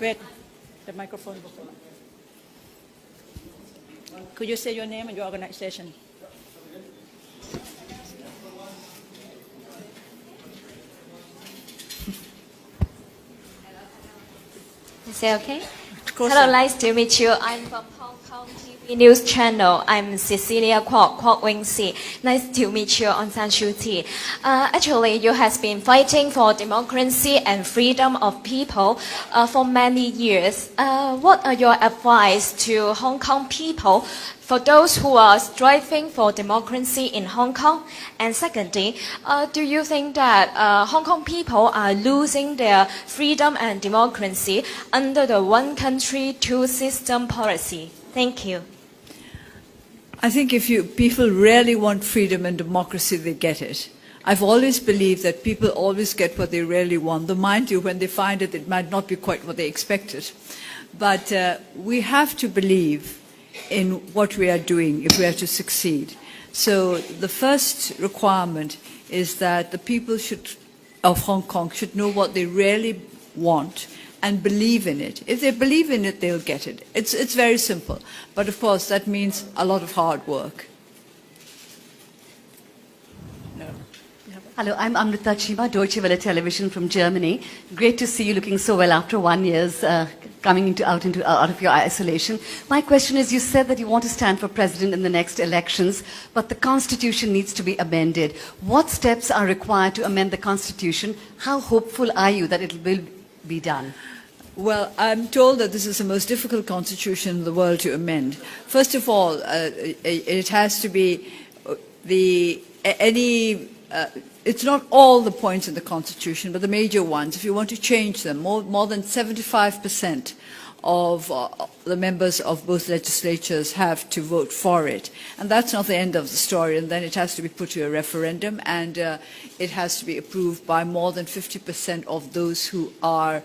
Wait, the microphone. Could you say your name and your organization? Is that okay? Closer. Hello, nice to meet you. I'm from Hong Kong TV News Channel. I'm Cecilia Kwok Wing Si. Nice to meet you, Aung San Suu Kyi. Actually, you have been fighting for democracy and freedom of people for many years. What are your advice to Hong Kong people for those who are striving for democracy in Hong Kong? And secondly, do you think that Hong Kong people are losing their freedom and democracy under the one country, two system policy? Thank you. I think if people really want freedom and democracy, they get it. I've always believed that people always get what they really want. Though, mind you, when they find it, it might not be quite what they expected. But we have to believe in what we are doing if we are to succeed. So the first requirement is that the people of Hong Kong should know what they really want and believe in it. If they believe in it, they'll get it. It's very simple. But of course, that means a lot of hard work. Hello, I'm Amrita Chima, Deutsche Welle Television from Germany. Great to see you looking so well after 1 year coming out of your isolation. My question is, you said that you want to stand for president in the next elections, but the constitution needs to be amended. What steps are required to amend the constitution? How hopeful are you that it will be done? Well, I'm told that this is the most difficult constitution in the world to amend. First of all, it has to be it's not all the points in the Constitution, but the major ones. If you want to change them, more than 75% of the members of both legislatures have to vote for it. And that's not the end of the story. And then it has to be put to a referendum, and it has to be approved by more than 50% of those who are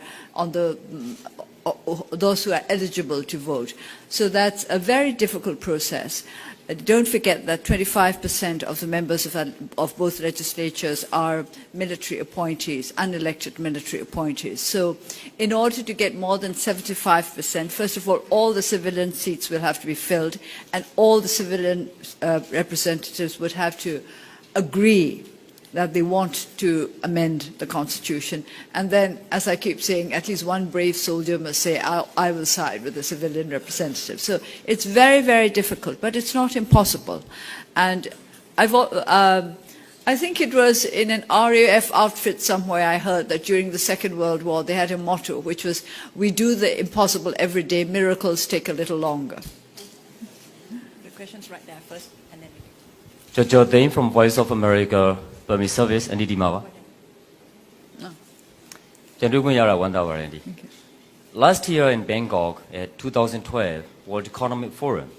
those who are eligible to vote. So that's a very difficult process. Don't forget that 25% of the members of both legislatures are military appointees, unelected military appointees. So in order to get more than 75%, first of all the civilian seats will have to be filled, and all the civilian representatives would have to agree that they want to amend the Constitution. And then, as I keep saying, at least one brave soldier must say, I will side with the civilian representative. So it's very, very difficult, but it's not impossible. And I think it was in an RAF outfit somewhere I heard that during the Second World War they had a motto, which was, we do the impossible every day, miracles take a little longer. The question's right there first, and then... Jojo Dane from Voice of America, Burmese Service, and Didi Last year in Bangkok at 2012 World Economic Forum,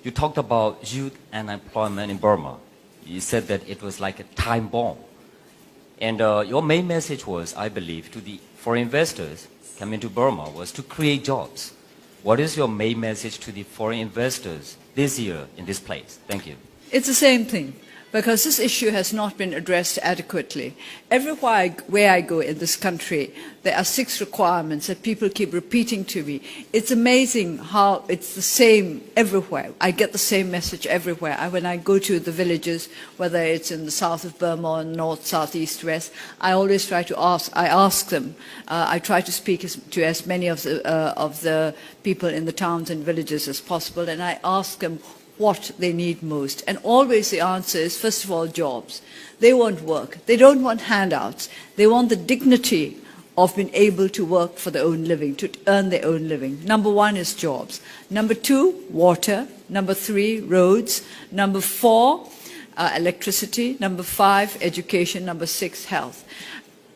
you talked about youth unemployment in Burma. You said that it was like a time bomb. And your main message was, I believe, to the foreign investors coming to Burma was to create jobs. What is your main message to the foreign investors this year in this place? Thank you. It's the same thing, because this issue has not been addressed adequately. Everywhere where I go in this country, there are 6 requirements that people keep repeating to me. It's amazing how it's the same everywhere. I get the same message everywhere. When I go to the villages, whether it's in the south of Burma or north, south, east, west, I always try to ask them. I try to speak to as many of the people in the towns and villages as possible, and I ask them what they need most. And always the answer is, first of all, jobs. They want work. They don't want handouts. They want the dignity of being able to work for their own living, to earn their own living. Number 1 is jobs. Number 2, water. Number 3, roads. Number 4, electricity. Number 5, education. Number 6, health.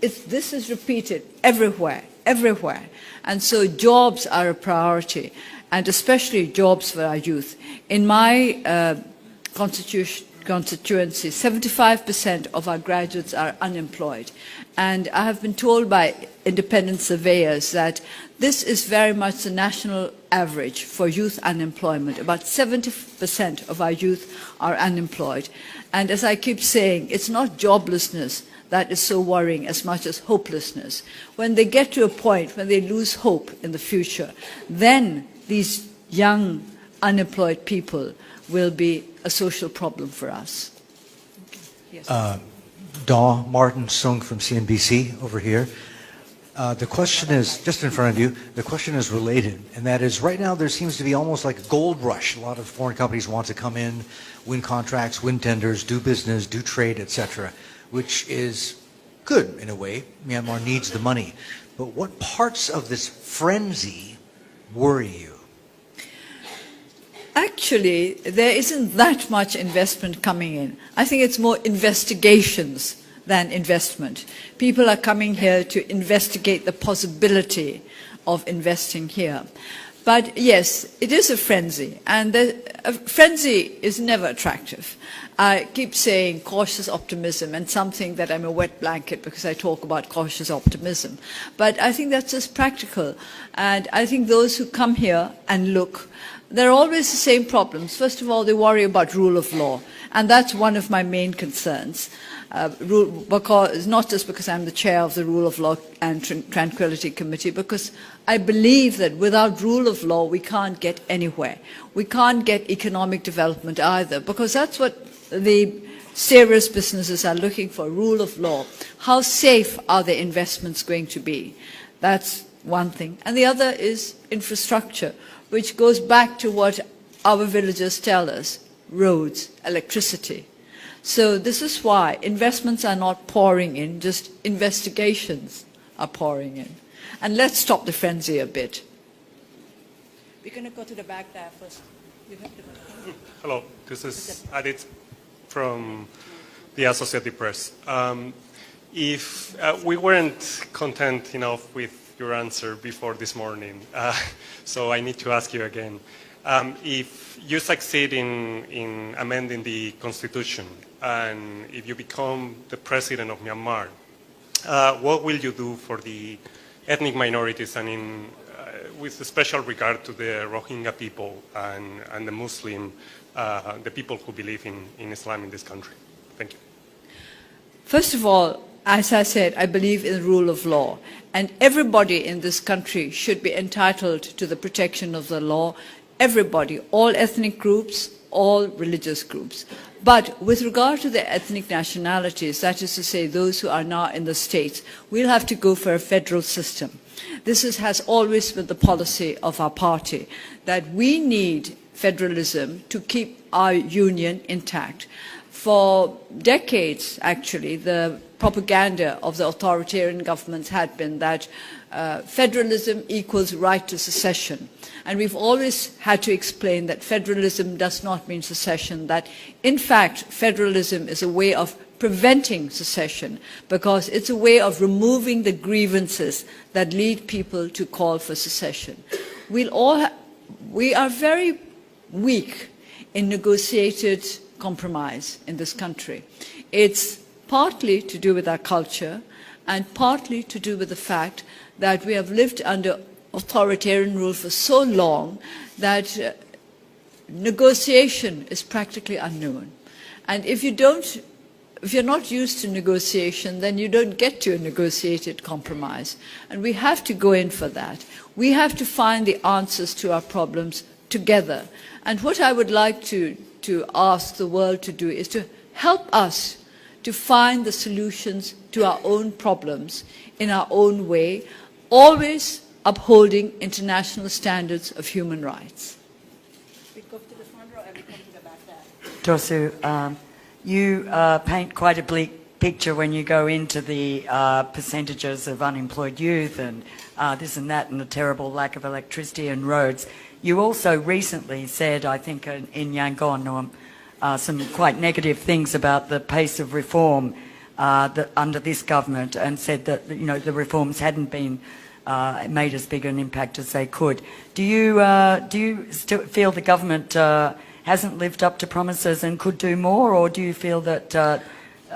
This is repeated everywhere, everywhere. And so jobs are a priority, and especially jobs for our youth. In my constituency, 75% of our graduates are unemployed. And I have been told by independent surveyors that this is very much the national average for youth unemployment. About 70% of our youth are unemployed. And as I keep saying, it's not joblessness that is so worrying as much as hopelessness. When they get to a point when they lose hope in the future, then these young, unemployed people will be a social problem for us. Yes. Daw Martin Sung from CNBC over here. The question is, just in front of you, the question is related, and that is right now there seems to be almost like a gold rush. A lot of foreign companies want to come in, win contracts, win tenders, do business, do trade, etc., which is good in a way. Myanmar needs the money. But what parts of this frenzy worry you? Actually, there isn't that much investment coming in. I think it's more investigations than investment. People are coming here to investigate the possibility of investing here. But yes, it is a frenzy, and a frenzy is never attractive. I keep saying cautious optimism, and something that I'm a wet blanket because I talk about cautious optimism. But I think that's just practical. And I think those who come here and look, there are always the same problems. First of all, they worry about rule of law, and that's one of my main concerns. Because, not just because I'm the chair of the Rule of Law and Tranquility Committee, because I believe that without rule of law we can't get anywhere. We can't get economic development either, because that's what the serious businesses are looking for, rule of law. How safe are their investments going to be? That's one thing. And the other is infrastructure, which goes back to what our villagers tell us, roads, electricity. So this is why investments are not pouring in, just investigations are pouring in. And let's stop the frenzy a bit. We're going to go to the back there first. You have to... Hello, this is Adit from the Associated Press. If we weren't content enough with your answer before this morning, so I need to ask you again. If you succeed in amending the Constitution, and if you become the president of Myanmar, what will you do for the ethnic minorities and with special regard to the Rohingya people and the Muslim, the people who believe in Islam in this country? Thank you. First of all, as I said, I believe in the rule of law, and everybody in this country should be entitled to the protection of the law. Everybody, all ethnic groups, all religious groups. But with regard to the ethnic nationalities, that is to say those who are now in the states, we'll have to go for a federal system. This has always been the policy of our party, that we need federalism to keep our union intact. For decades, actually, the propaganda of the authoritarian governments had been that federalism equals right to secession. And we've always had to explain that federalism does not mean secession, that in fact federalism is a way of preventing secession, because it's a way of removing the grievances that lead people to call for secession. We are very weak in negotiated compromise in this country. It's partly to do with our culture and partly to do with the fact that we have lived under authoritarian rule for so long that negotiation is practically unknown. And if you're not used to negotiation, then you don't get to a negotiated compromise. And we have to go in for that. We have to find the answers to our problems together. And what I would like to ask the world to do is to help us to find the solutions to our own problems in our own way, always upholding international standards of human rights. We go to the front row and we come to the back there. Tosu, you paint quite a bleak picture when you go into the percentages of unemployed youth and this and that and the terrible lack of electricity and roads. You also recently said, I think in Yangon, some quite negative things about the pace of reform under this government, and said that the reforms hadn't been made as big an impact as they could. Do you still feel the government hasn't lived up to promises and could do more, or do you feel that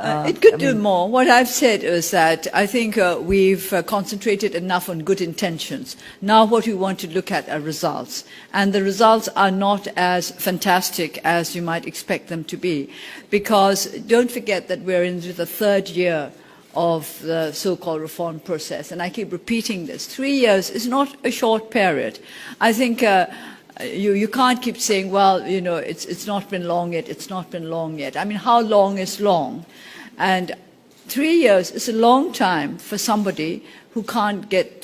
it could do more? What I've said is that I think we've concentrated enough on good intentions. Now what we want to look at are results. And the results are not as fantastic as you might expect them to be. Because don't forget that we're in the third year of the so-called reform process. And I keep repeating this. 3 years is not a short period. I think you can't keep saying, well, you know, it's not been long yet, it's not been long yet. I mean, how long is long? And 3 years is a long time for somebody who can't get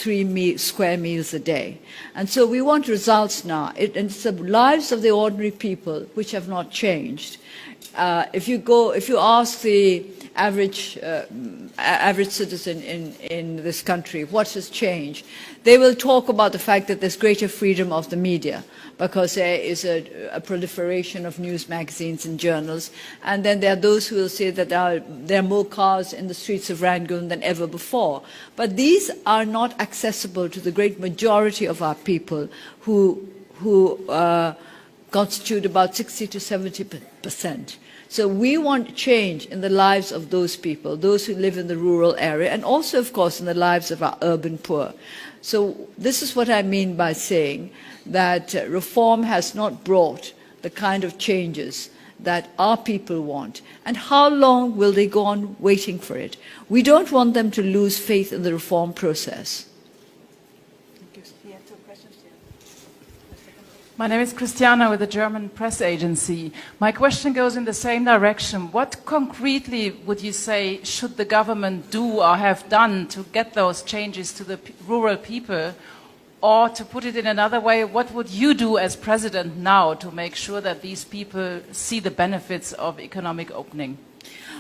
square meals a day. And so we want results now. And it's the lives of the ordinary people which have not changed. If you ask the average citizen in this country what has changed, they will talk about the fact that there's greater freedom of the media because there is a proliferation of news magazines and journals. And then there are those who will say that there are more cars in the streets of Rangoon than ever before. But these are not accessible to the great majority of our people who constitute about 60 to 70%. So we want change in the lives of those people, those who live in the rural area, and also, of course, in the lives of our urban poor. So this is what I mean by saying that reform has not brought the kind of changes that our people want. And how long will they go on waiting for it? We don't want them to lose faith in the reform process. My name is Christiana with the German press agency. My question goes in the same direction. What concretely would you say should the government do or have done to get those changes to the rural people? Or to put it in another way, what would you do as president now to make sure that these people see the benefits of economic opening?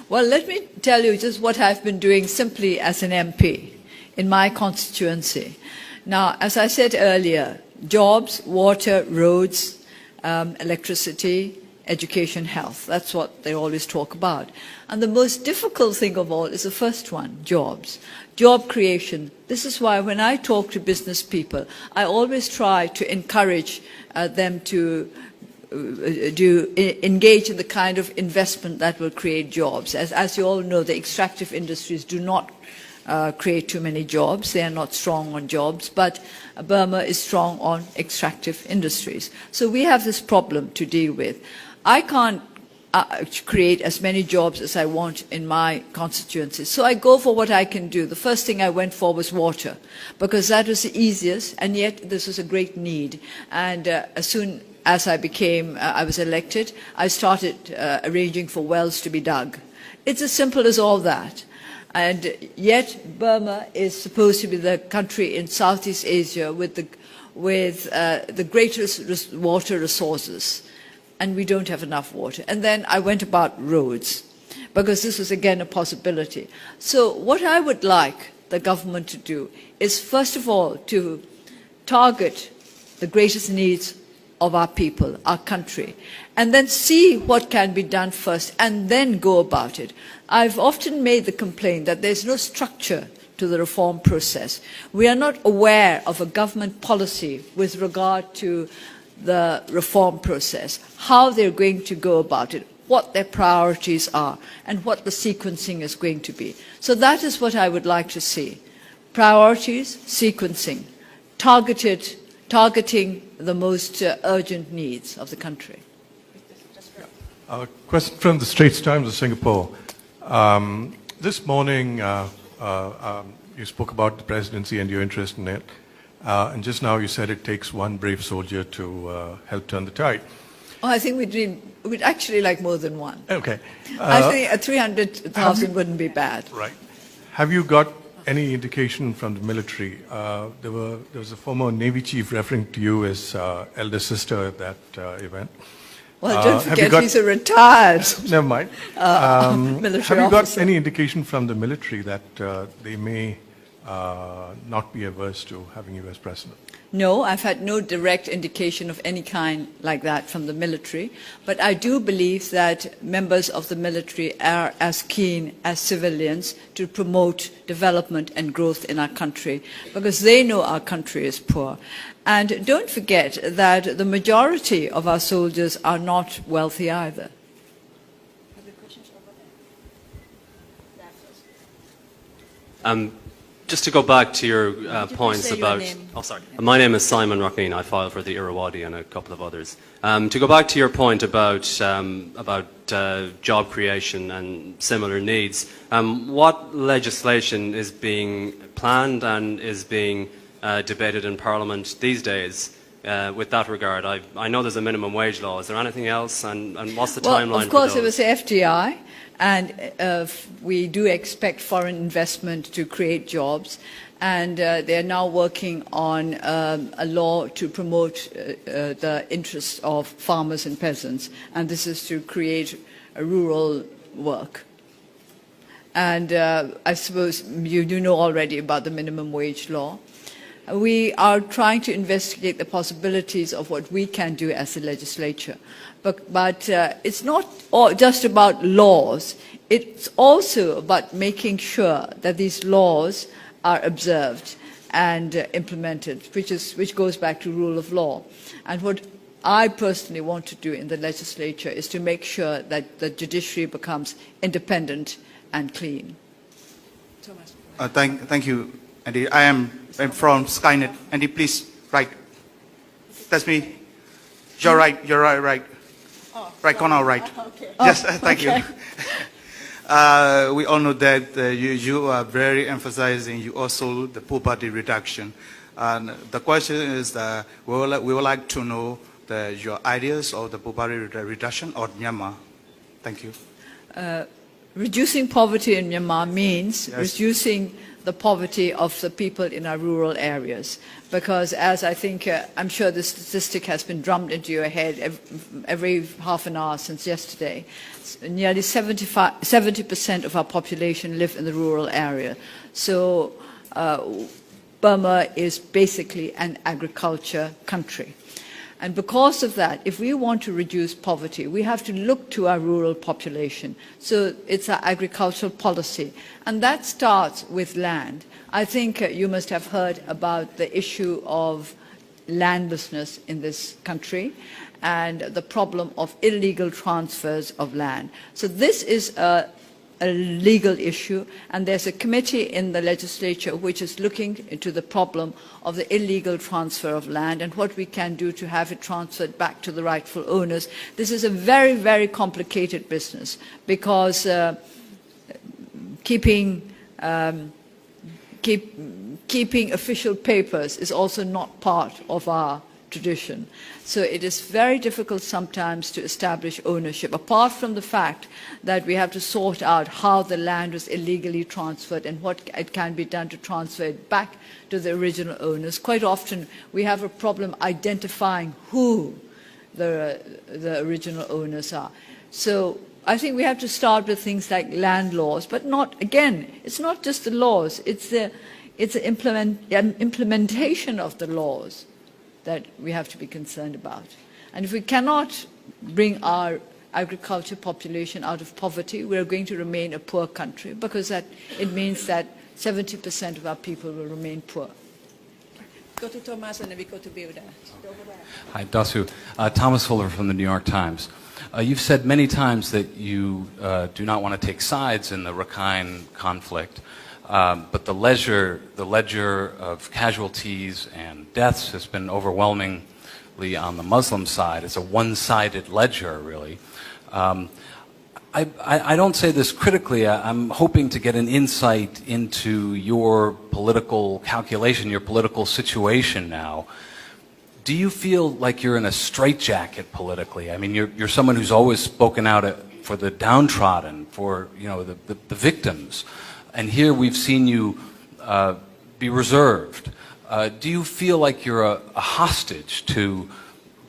Well, let me tell you just what I've been doing simply as an MP in my constituency. Now, as I said earlier, jobs, water, roads, electricity, education, health. That's what they always talk about. And the most difficult thing of all is the first one, jobs. Job creation. This is why when I talk to business people, I always try to encourage them to engage in the kind of investment that will create jobs. As you all know, the extractive industries do not create too many jobs. They are not strong on jobs, but Burma is strong on extractive industries. So we have this problem to deal with. I can't create as many jobs as I want in my constituency. So I go for what I can do. The first thing I went for was water, because that was the easiest, and yet this was a great need. And as soon as I was elected, I started arranging for wells to be dug. It's as simple as all that. And yet Burma is supposed to be the country in Southeast Asia with the greatest water resources. And we don't have enough water. And then I went about roads, because this was again a possibility. So what I would like the government to do is, first of all, to target the greatest needs of our people, our country, and then see what can be done first, and then go about it. I've often made the complaint that there's no structure to the reform process. We are not aware of a government policy with regard to the reform process, how they're going to go about it, what their priorities are, and what the sequencing is going to be. So that is what I would like to see. Priorities, sequencing, targeting the most urgent needs of the country. A question from the Straits Times of Singapore. This morning, you spoke about the presidency and your interest in it. And just now you said it takes one brave soldier to help turn the tide. Oh, I think we'd actually like more than one. Okay. I think 300,000 wouldn't be bad. Right. Have you got any indication from the military? There was a former Navy chief referring to you as elder sister at that event. Well, don't forget he's a retired Never mind. military Have you got officer. any indication from the military that they may not be averse to having you as president? No, I've had no direct indication of any kind like that from the military. But I do believe that members of the military are as keen as civilians to promote development and growth in our country, because they know our country is poor. And don't forget that the majority of our soldiers are not wealthy either. Just to go back to your points say your about... name? Oh, sorry. My name is Simon Rockleen. I file for the Irrawaddy and a couple of others. To go back to your point about job creation and similar needs, what legislation is being planned and is being debated in Parliament these days with that regard? I know there's a minimum wage law. Is there anything else? And what's the timeline Well, of course, for it those? was FDI, and we do expect foreign investment to create jobs. And they are now working on a law to promote the interests of farmers and peasants. And this is to create a rural work. And I suppose you do know already about the minimum wage law. We are trying to investigate the possibilities of what we can do as a legislature. But it's not just about laws. It's also about making sure that these laws are observed and implemented, which goes back to rule of law. And what I personally want to do in the legislature is to make sure that the judiciary becomes independent and clean. Thomas. Thank you, Andy. I'm from Skynet. Andy, please, right. That's me. You're right. Oh, Right corner, right. Okay. Yes, thank you. We all know that you are very emphasizing you also the poverty reduction. And the question is that we would like to know your ideas of the poverty reduction of Myanmar. Thank you. Reducing poverty in Myanmar means Yes. reducing the poverty of the people in our rural areas. Because as I think, I'm sure the statistic has been drummed into your head every half an hour since yesterday, nearly 70% of our population live in the rural area. So Burma is basically an agriculture country. And because of that, if we want to reduce poverty, we have to look to our rural population. So it's our agricultural policy. And that starts with land. I think you must have heard about the issue of landlessness in this country and the problem of illegal transfers of land. So this is a legal issue, and there's a committee in the legislature which is looking into the problem of the illegal transfer of land and what we can do to have it transferred back to the rightful owners. This is a very, very complicated business because keeping official papers is also not part of our tradition. So it is very difficult sometimes to establish ownership, apart from the fact that we have to sort out how the land was illegally transferred and what it can be done to transfer it back to the original owners. Quite often we have a problem identifying who the original owners are. So I think we have to start with things like land laws, but not, again, it's not just the laws, it's the implementation of the laws that we have to be concerned about. And if we cannot bring our agriculture population out of poverty, we are going to remain a poor country because it means that 70% of our people will remain poor. Go to Thomas and then we go to Bilda. Hi, Dasu. Thomas Fuller from the New York Times. You've said many times that you do not want to take sides in the Rakhine conflict, but the ledger of casualties and deaths has been overwhelmingly on the Muslim side. It's a one-sided ledger, really. I don't say this critically. I'm hoping to get an insight into your political calculation, your political situation now. Do you feel like you're in a straitjacket politically? I mean, you're someone who's always spoken out for the downtrodden, for the victims, and here we've seen you be reserved. Do you feel like you're a hostage to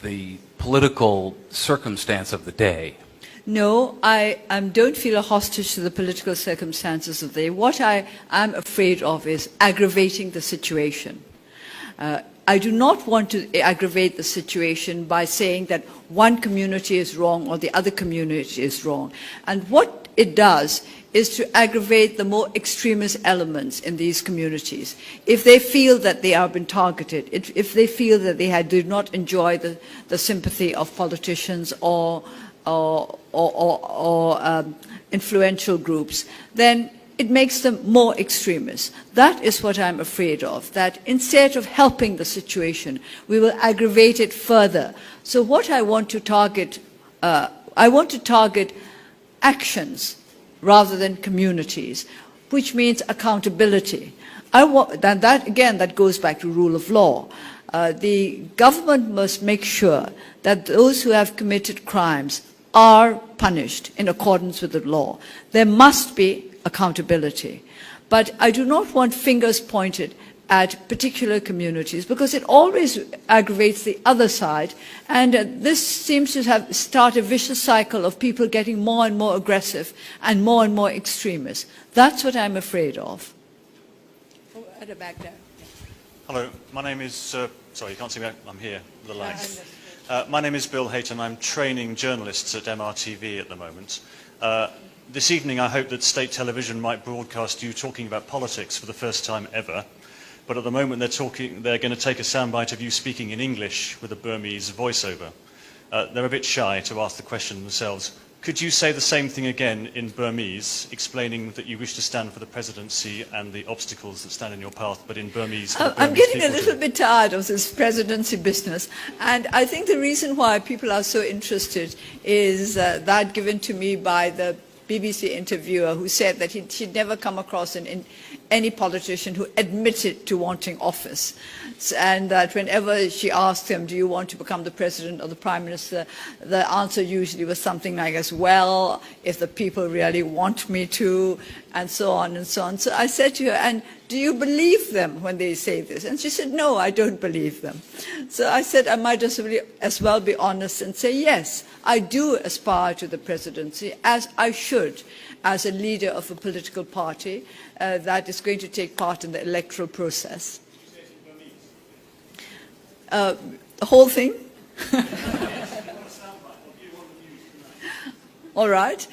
the political circumstance of the day? No, I don't feel a hostage to the political circumstances of the day. What I am afraid of is aggravating the situation. I do not want to aggravate the situation by saying that one community is wrong or the other community is wrong. And what it does is to aggravate the more extremist elements in these communities. If they feel that they have been targeted, if they feel that they do not enjoy the sympathy of politicians or influential groups, then it makes them more extremists. That is what I'm afraid of, that instead of helping the situation, we will aggravate it further. So what I want to target, actions rather than communities, which means accountability. That goes back to rule of law. The government must make sure that those who have committed crimes are punished in accordance with the law. There must be accountability. But I do not want fingers pointed at particular communities because it always aggravates the other side, and this seems to start a vicious cycle of people getting more and more aggressive and more extremist. That's what I'm afraid of. Oh, at the back there. Hello, my name is, sorry, you can't see me, I'm here with the lights. My name is Bill Hayton. I'm training journalists at MRTV at the moment. This evening I hope that state television might broadcast you talking about politics for the first time ever, but at the moment they're going to take a soundbite of you speaking in English with a Burmese voiceover. They're a bit shy to ask the question themselves. Could you say the same thing again in Burmese, explaining that you wish to stand for the presidency and the obstacles that stand in your path, but in Burmese? I'm getting a little bit tired of this presidency business, and I think the reason why people are so interested is that given to me by the BBC interviewer who said that he'd never come across any politician who admitted to wanting office, and that whenever she asked him, do you want to become the president or the prime minister, the answer usually was something like, as well, if the people really want me to, and so on and so on. So I said to her, and do you believe them when they say this? And she said, no, I don't believe them. So I said I might as well be honest and say, yes, I do aspire to the presidency, as I should, as a leader of a political party that is going to take part in the electoral process. The whole thing? All right.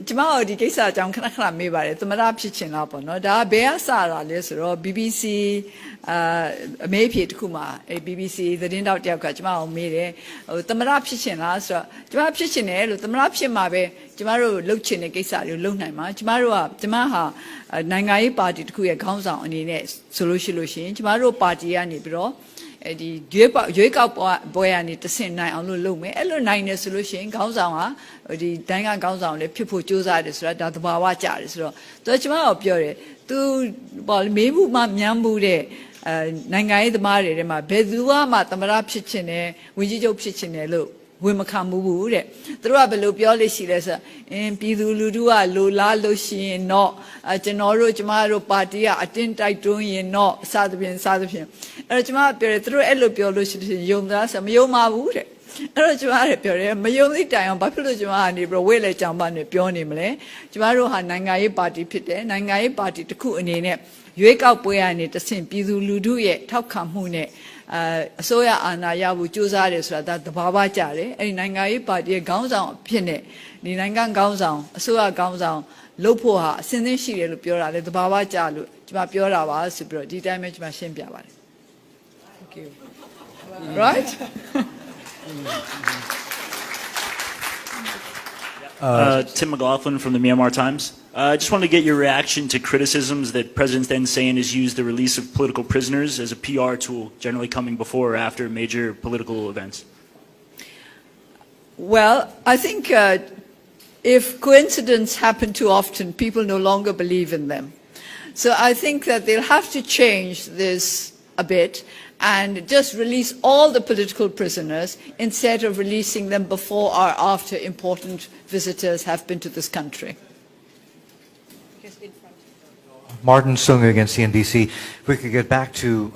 ကျမတို့ဒီကိစ္စအကြောင်းခဏခဏမေးပါတယ်သမ္မတဖြစ်ချင်လားပေါ့နော်ဒါဘယ်ကစတာလဲဆိုတော့ BBC အမေးဖြေတစ်ခုမှာ BBC သတင်းတောက်တယောက်ကကျမကိုမေးတယ်သမ္မတဖြစ်ချင်လားဆိုတော့ကျမဖြစ်ချင်တယ်လို့သမ္မတဖြစ်မှာပဲကျမတို့လှုပ်ချင်တဲ့ကိစ္စတွေကိုလုပ်နိုင်မှာကျမဟာနိုင်ငံရေးပါတီတစ်ခုရဲ့ခေါင်းဆောင်အနေနဲ့ဆိုလို့ရှိရင်ကျမတို့ပါတီကနေပြီးတော့ဒီရွေးကောက်ပွဲကနေတဆင့်နိုင်အောင်လုပ်မယ်အဲ့လိုနိုင်နေဆိုလို့ရှိရင်ခေါင်းဆောင်ဟာဒီတိုင်းကခေါင်းဆောင်လည်းဖြစ်ဖို့ကြိုးစားတယ်ဆိုတာဒါသဘာဝကျတယ်ဆိုတော့သူကကျမတို့ပြောတယ်သူမေးမှုမှမြန်းမှုတဲ့နိုင်ငံရေးသမားတွေထဲမှာဘယ်သူမှသမ္မတဖြစ်ချင်တယ်ဝန်ကြီးချုပ်ဖြစ်ချင်တယ်လို့ဝင်မခံဘူးတဲ့သူတို့ကဘယ်လိုပြောလို့ရှိလဲဆိုပြည်သူလူထုကလိုလားလို့ရှိရင်တော့ကျမတို့ပါတီကအတင်းတိုက်တွန်းရင်တော့စသဖြင့်အဲ့တော့ကျမပြောတယ်သူတို့အဲ့လိုပြောလို့ရှိရင်ယုံသားဆိုမယုံပါဘူးတဲ့အဲ့တော့ကျမလည်းပြောတယ်မယုံသိတိုင်အောင်ဘာဖြစ်လို့ကျမကနေပြီးဝိလေကြောင်ပါနဲ့ပြောနေမလဲကျမတို့ဟာနိုင်ငံရေးပါတီဖြစ်တယ်နိုင်ငံရေးပါတီတစ်ခုအနေနဲ့ရွေးကောက်ပွဲကနေတဆင့်ပြည်သူလူထုရဲ့ထောက်ခံမှုနဲ့အစိုးရအာဏာရဖို့ကြိုးစားတယ်ဆိုတာဒါသဘာဝကျတယ်အဲ့ဒီနိုင်ငံရေးပါတီရဲ့ခေါင်းဆောင်အဖြစ်နဲ့ဒီနိုင်ငံခေါင်းဆောင်အစိုးရခေါင်းဆောင်လုပ်ဖို့ဟာအစဉ်သင်းရှိတယ်လို့ပြောတာလေသဘာဝကျလို့ကျမပြောတာပါဆိုပြီးတော့ဒီတိုင်းပဲကျမရှင်းပြပါတယ် Thank you right Tim McLaughlin from the Myanmar Times. I just wanted to get your reaction to criticisms that President Thein Sein has used the release of political prisoners as a PR tool, generally coming before or after major political events. Well, I think if coincidences happen too often, people no longer believe in them. So I think that they'll have to change this a bit and just release all the political prisoners instead of releasing them before or after important visitors have been to this country. Martin Sung against CNBC. If we could get back to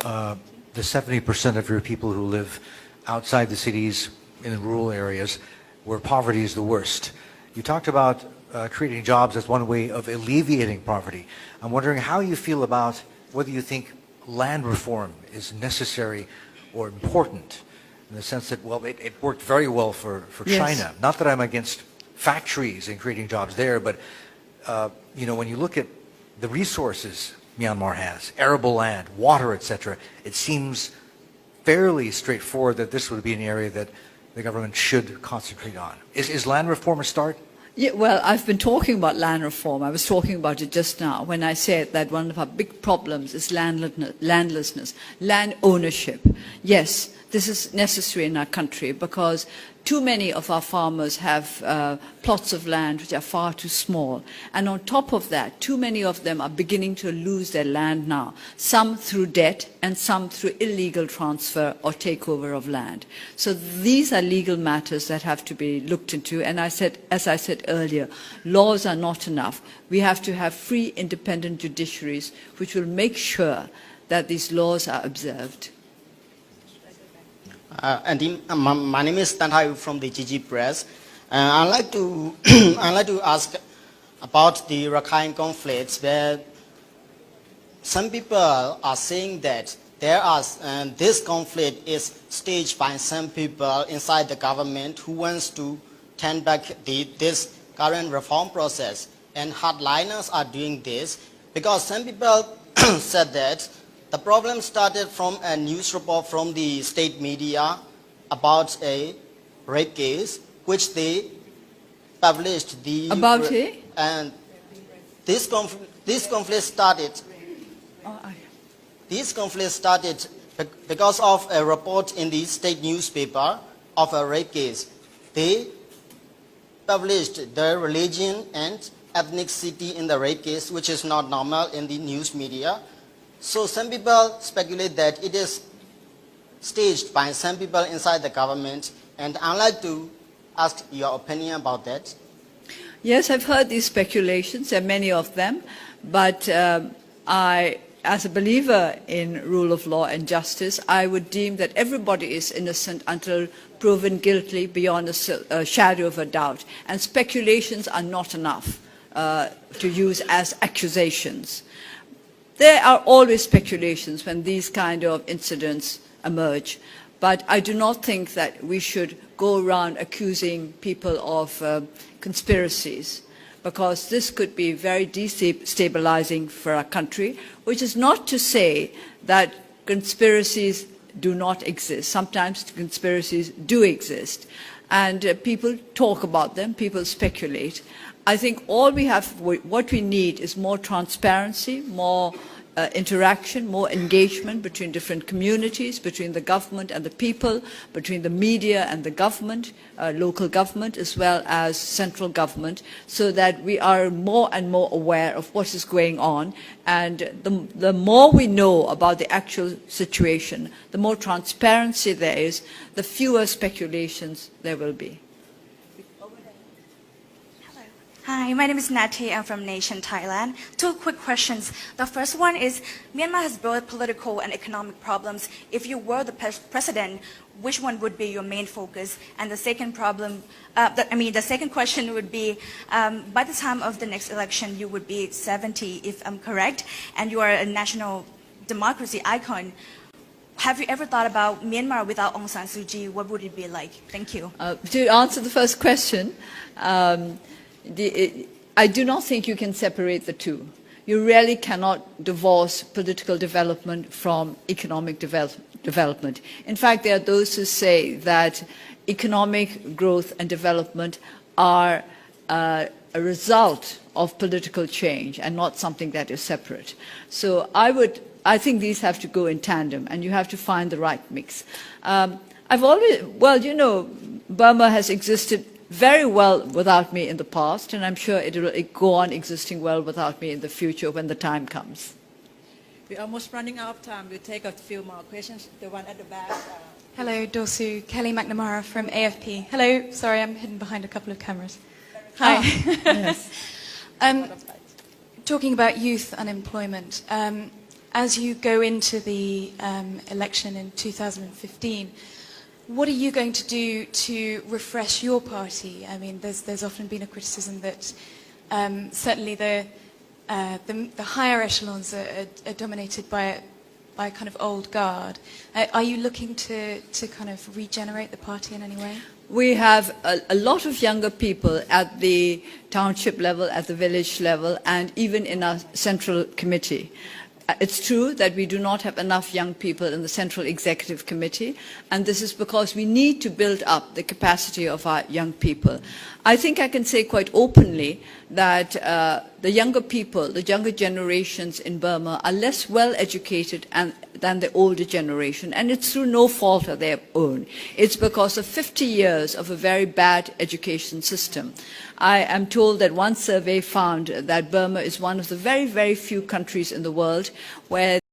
the 70% of your people who live outside the cities in the rural areas where poverty is the worst. You talked about creating jobs as one way of alleviating poverty. I'm wondering how you feel about whether you think land reform is necessary or important in the sense that, well, it worked very well for Yes. China. Not that I'm against factories and creating jobs there, but you know, when you look at the resources Myanmar has, arable land, water, etc., it seems fairly straightforward that this would be an area that the government should concentrate on. Is land reform a start? Yeah, well, I've been talking about land reform. I was talking about it just now when I said that one of our big problems is landlessness, land ownership. Yes, this is necessary in our country because too many of our farmers have plots of land which are far too small. And on top of that, too many of them are beginning to lose their land now, some through debt and some through illegal transfer or takeover of land. So these are legal matters that have to be looked into. And as I said earlier, laws are not enough. We have to have free, independent judiciaries which will make sure that these laws are observed. My name is Tanhai from the GG Press. I'd like to ask about the Rakhine conflicts, where some people are saying that this conflict is staged by some people inside the government who wants to turn back this current reform process, and hardliners are doing this because some people said that the problem started from a news report from the state media about a rape case, which they published. And this conflict started. This conflict started because of a report in the state newspaper of a rape case. They published the religion and ethnicity in the rape case, which is not normal in the news media. So some people speculate that it is staged by some people inside the government, and I'd like to ask your opinion about that. Yes, I've heard these speculations, there are many of them, but as a believer in rule of law and justice, I would deem that everybody is innocent until proven guilty beyond a shadow of a doubt, and speculations are not enough to use as accusations. There are always speculations when these kind of incidents emerge, but I do not think that we should go around accusing people of conspiracies, because this could be very destabilizing for our country, which is not to say that conspiracies do not exist. Sometimes conspiracies do exist, and people talk about them, people speculate. I think what we need is more transparency, more interaction, more engagement between different communities, between the government and the people, between the media and the government, local government as well as central government, so that we are more and more aware of what is going on. And the more we know about the actual situation, the more transparency there is, the fewer speculations there will be. Hi, my name is Nati. I'm from Nation, Thailand. Two quick questions. The first one is, Myanmar has both political and economic problems. If you were the president, which one would be your main focus? And the second the second question would be, by the time of the next election, you would be 70, if I'm correct, and you are a national democracy icon. Have you ever thought about Myanmar without Aung San Suu Kyi? What would it be like? Thank you. To answer the first question, I do not think you can separate the two. You really cannot divorce political development from economic development. In fact, there are those who say that economic growth and development are a result of political change and not something that is separate. So I think these have to go in tandem, and you have to find the right mix. Burma has existed very well without me in the past, and I'm sure it will go on existing well without me in the future when the time comes. We're almost running out of time. We'll take a few more questions. The one at the back. Hello, Dorsu. Kelly McNamara from AFP. Hello. Sorry, I'm hidden behind a couple of cameras. Hi. Yes. Talking about youth unemployment, as you go into the election in 2015, what are you going to do to refresh your party? I mean, there's often been a criticism that certainly the higher echelons are dominated by a kind of old guard. Are you looking to kind of regenerate the party in any way? We have a lot of younger people at the township level, at the village level, and even in our central committee. It's true that we do not have enough young people in the Central Executive Committee, and this is because we need to build up the capacity of our young people. I think I can say quite openly that the younger people, the younger generations in Burma are less well educated than the older generation, and it's through no fault of their own. It's because of 50 years of a very bad education system. I am told that one survey found that Burma is one of the very, very few countries in the world where